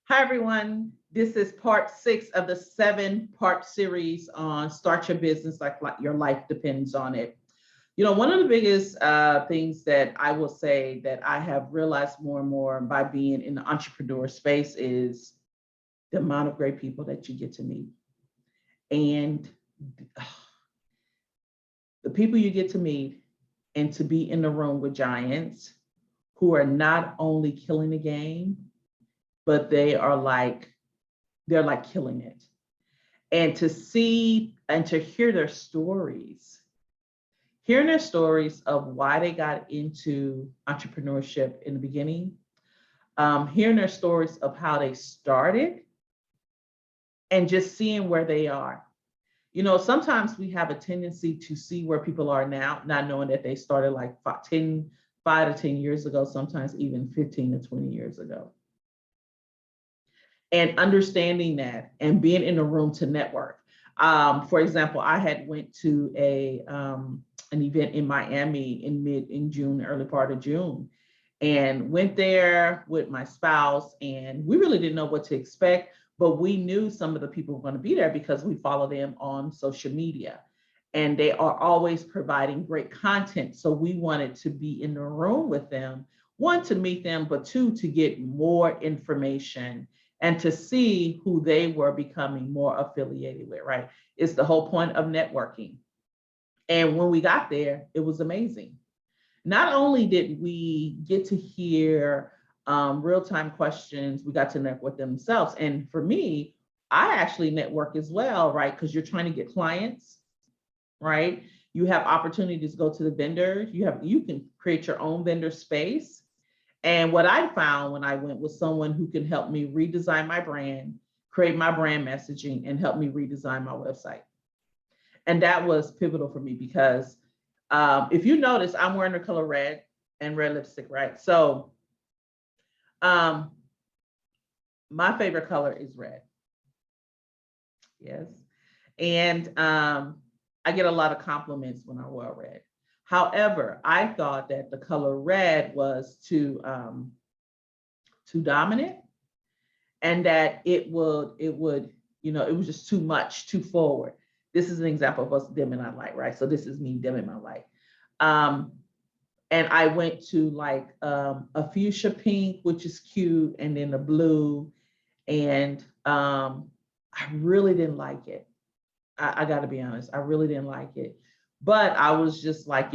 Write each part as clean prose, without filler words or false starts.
Hi, everyone. This is part 6 of the 7-part series on Start Your Business like your life depends on it. One of the biggest things that I will say that I have realized more and more by being in the entrepreneur space is the amount of great people that you get to meet. And the people you get to meet and to be in the room with giants who are not only killing the game, but they're like killing it. And to see and to hear their stories, hearing their stories of why they got into entrepreneurship in the beginning, hearing their stories of how they started, and just seeing where they are. Sometimes we have a tendency to see where people are now, not knowing that they started like 5 to 10 years ago, sometimes even 15 to 20 years ago. And understanding that and being in a room to network. For example, I had went to an event in Miami in June, early part of June, and went there with my spouse, and we really didn't know what to expect, but we knew some of the people were going to be there because we follow them on social media, and they are always providing great content. So we wanted to be in the room with them, one, to meet them, but two, to get more information and to see who they were becoming more affiliated with, right? It's the whole point of networking. And when we got there, it was amazing. Not only did we get to hear real-time questions, we got to network with themselves. And for me, I actually network as well, right? Because you're trying to get clients, right? You have opportunities to go to the vendors. You can create your own vendor space. And what I found when I went was someone who can help me redesign my brand, create my brand messaging, and help me redesign my website. And that was pivotal for me because if you notice, I'm wearing the color red and red lipstick, right? So my favorite color is red. Yes. And I get a lot of compliments when I wear red. However, I thought that the color red was too dominant, and that it was just too much, too forward. This is an example of us dimming our light, right? So this is me dimming my light. And I went to like a fuchsia pink, which is cute, and then a blue, and I really didn't like it. I got to be honest, I really didn't like it. But I was just like,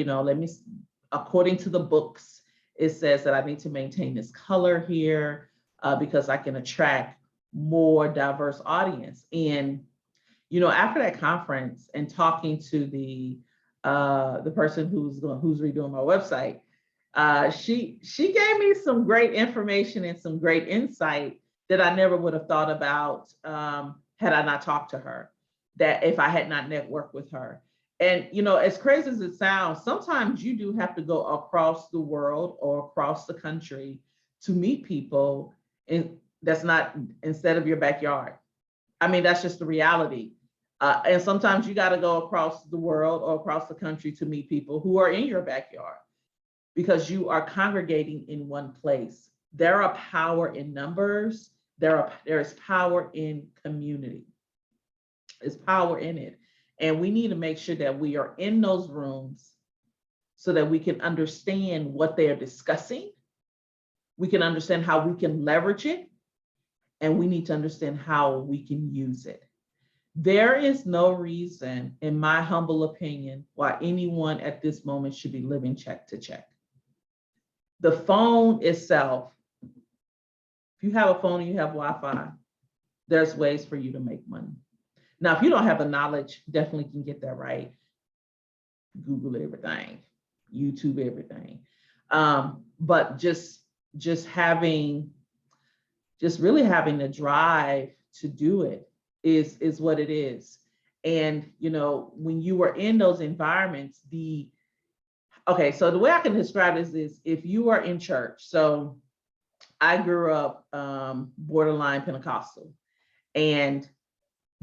according to the books, it says that I need to maintain this color here because I can attract more diverse audience. And, after that conference and talking to the person who's redoing my website, she gave me some great information and some great insight that I never would have thought about had I not talked to her, that if I had not networked with her. And, as crazy as it sounds, sometimes you do have to go across the world or across the country to meet people, and that's not instead of your backyard. I mean, that's just the reality. And sometimes you got to go across the world or across the country to meet people who are in your backyard because you are congregating in one place. There are power in numbers. There is power in community. There's power in it. And we need to make sure that we are in those rooms so that we can understand what they are discussing. We can understand how we can leverage it. And we need to understand how we can use it. There is no reason, in my humble opinion, why anyone at this moment should be living check to check. The phone itself, if you have a phone and you have Wi-Fi, there's ways for you to make money. Now, if you don't have the knowledge, definitely can get that right. Google everything, YouTube everything. But just really having the drive to do it is what it is. And, when you were in those environments, so the way I can describe this is if you are in church. So I grew up borderline Pentecostal, and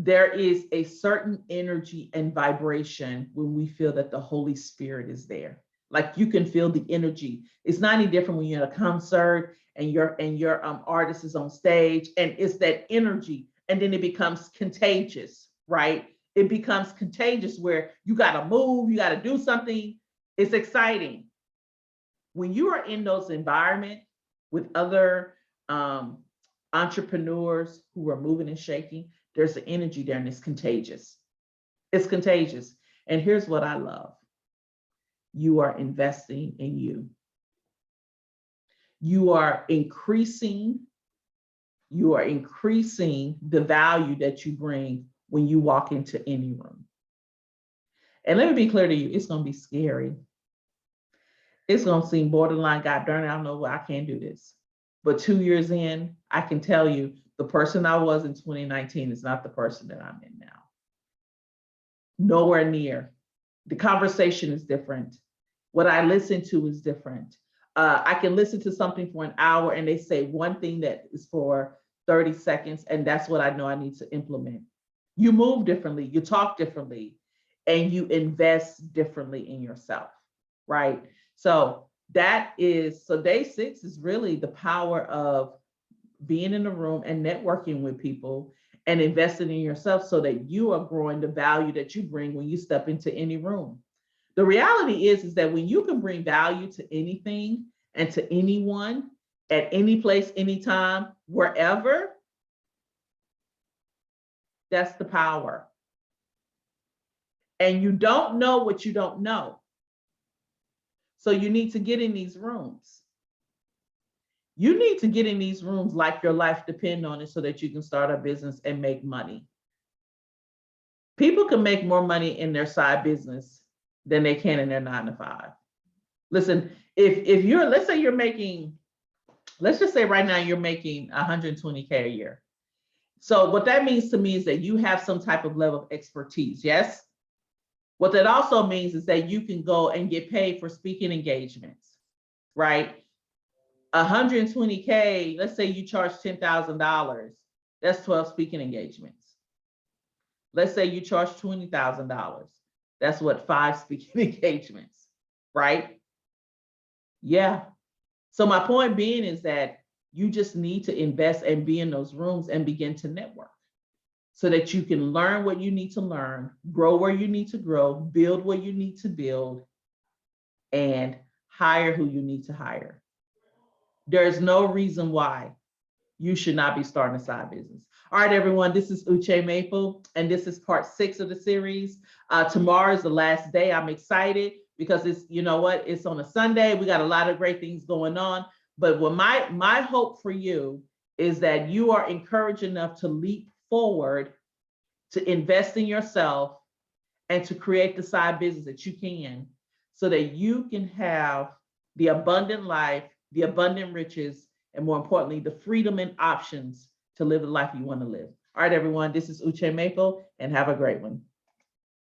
there is a certain energy and vibration when we feel that the Holy Spirit is there. Like you can feel the energy. It's not any different when you're at a concert and your artist is on stage, and it's that energy, and then it becomes contagious, right? It becomes contagious where you got to move, you got to do something. It's exciting. When you are in those environments with other entrepreneurs who are moving and shaking, there's an energy there, and it's contagious. It's contagious. And here's what I love. You are investing in you. You are increasing the value that you bring when you walk into any room. And let me be clear to you, it's going to be scary. It's going to seem borderline, God darn it, I don't know why I can't do this. But 2 years in, I can tell you the person I was in 2019 is not the person that I'm in now. Nowhere near. The conversation is different. What I listen to is different. I can listen to something for an hour and they say one thing that is for 30 seconds, and that's what I know I need to implement. You move differently, you talk differently, and you invest differently in yourself, right? So day 6 is really the power of being in the room and networking with people and investing in yourself so that you are growing the value that you bring when you step into any room. The reality is that when you can bring value to anything and to anyone at any place, anytime, wherever, that's the power. And you don't know what you don't know. So you need to get in these rooms. You need to get in these rooms like your life depends on it so that you can start a business and make money. People can make more money in their side business than they can in their 9 to 5. Listen, if you're, let's say you're making, let's just say right now you're making 120K a year. So what that means to me is that you have some type of level of expertise, yes? What that also means is that you can go and get paid for speaking engagements, right? 120K, let's say you charge $10,000, that's 12 speaking engagements. Let's say you charge $20,000, that's what, 5 speaking engagements, right? Yeah. So my point being is that you just need to invest and be in those rooms and begin to network so that you can learn what you need to learn, grow where you need to grow, build what you need to build, and hire who you need to hire. There's no reason why you should not be starting a side business. All right, everyone, this is Uche Maple, and this is part 6 of the series. Tomorrow is the last day. I'm excited because it's, you know what, it's on a Sunday. We got a lot of great things going on. But what my hope for you is that you are encouraged enough to leap forward, to invest in yourself, and to create the side business that you can, so that you can have the abundant life, the abundant riches, and more importantly, the freedom and options to live the life you want to live. All right, everyone, this is Uche Maple, and have a great one.